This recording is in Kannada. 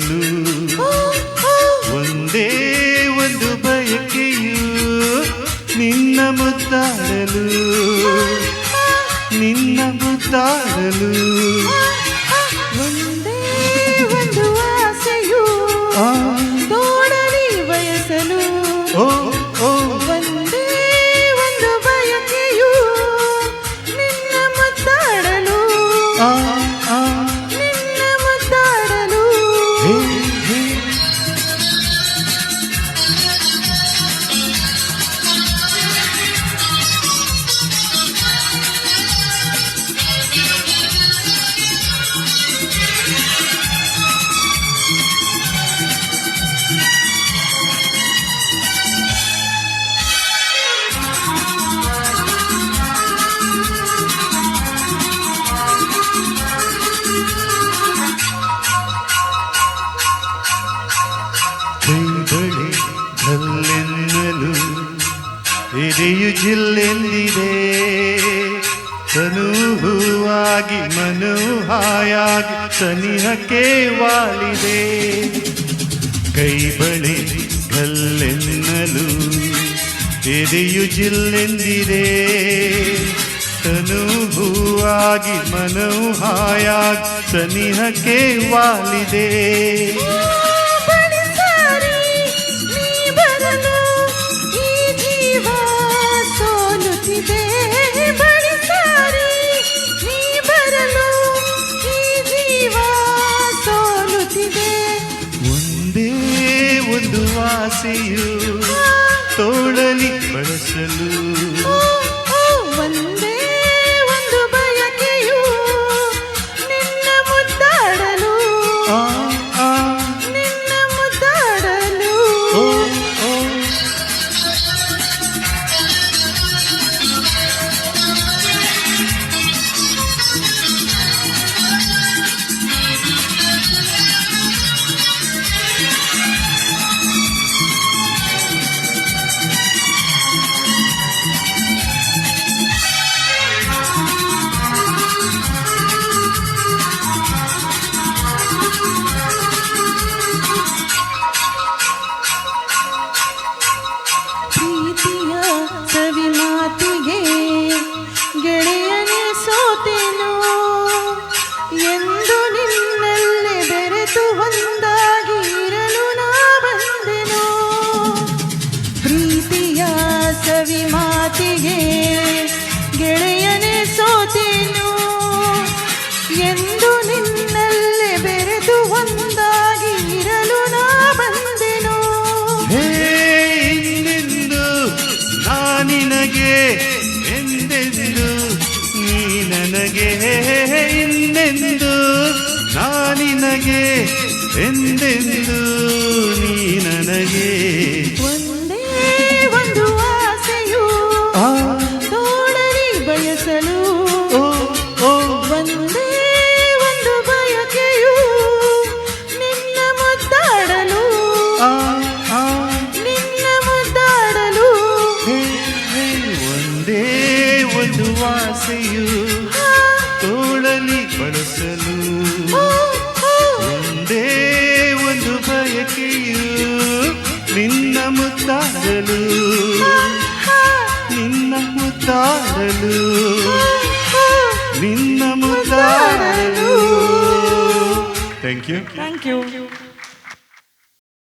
ಬಳಸಲು ಒಂದೇ ಒಂದು ಬಯಕೆಯು ನಿನ್ನ ಮುದ್ದಾಡಲು ನಿನ್ನ ಮುದ್ದಾಡಲು ಒಂದೇ ಒಂದು ಆಸೆಯು ತೋಡಲಿ ಬಯಸಲು ಒಂದೇ ಒಂದು ಬಯಕೆಯು ನಿನ್ನ ಮುದ್ದಾಡಲು ನಿನ್ನ ಮುದ್ದಾಡಲು ಕೈಬಳಿ ಢಲ್ಲೆನ್ನಲು ಎದೆಯು ಜಿಲ್ಲೆಂದಿದೆ ತನು ಹೂವಾಗಿ ಮನು ಹಾಯಾಗಿ ಸನಿಹಕ್ಕೆ ವಾಲಿದೆ ಕೈಬಳಿ ಢಲ್ಲೆನ್ನಲು ಎದೆಯು ಜಿಲ್ಲೆಂದಿದೆ ತನು ಹೂವಾಗಿ ಮನು ಹಾಯಾಗಿ ಸನಿಹಕ್ಕೆ ವಾಲಿದೆ ಒಂದೇ ಒಂದು ಆಸೆಯು ತೋಳಲಿ ಬಳಸಲು ಒಂದೇ ಒಂದು ಬಯಕೆಯು ನಿನ್ನ ಮುದ್ದಾಡಲು ನಿನ್ನ ಮುದ್ದಾಡಲು ಸವಿ ಮಾತಿಗೆ ಗೆಳೆಯನೇ ಸೋತೆನು ಎಂದು ನಿನ್ನಲ್ಲೇ ಬೆರೆತು ಒಂದಾಗಿ ಇರಲು ನಾ ಬಂದೆನು ಪ್ರೀತಿಯ ಸವಿ ಮಾತಿಗೆ ಗೆಳೆಯನೇ ಸೋತೆನು ಎಂದು ನಿನ್ನಲ್ಲೇ ಬೆರೆತು ಒಂದಾಗಿ ಇರಲು ನಾ ಬಂದೆನು ನಿನಗೆ ಎಂದೆಂದು ನೀ ನನಗೆ ಇನ್ನೆಂದು ನಾನಿನಗೆ ಎಂದೆಂದು ನೀ ನನಗೆ ಒಂದೇ ಒಂದು ಆಸೆಯು ತೋಳಲಿ ಬಯಸಲು ಒಂದೇ ಒಂದು ಬಯಕೆಯು ನಿನ್ನ ಮುದ್ದಾಡಲು ನಿನ್ನ ಮುದ್ದಾಡಲು ಒಂದೇ ಒಂದು ಆಸೆಯು ತೋಳಲಿ ಬಳಸಲು ಒಂದೇ ಒಂದು ಬಯಕೆಯು ನಿನ್ನ ಮುದ್ದಾಡಲು ನಿನ್ನ ಮುದ್ದಾಡಲು ನಿನ್ನ ಮುದ್ದಾಡಲು ಥ್ಯಾಂಕ್ ಯು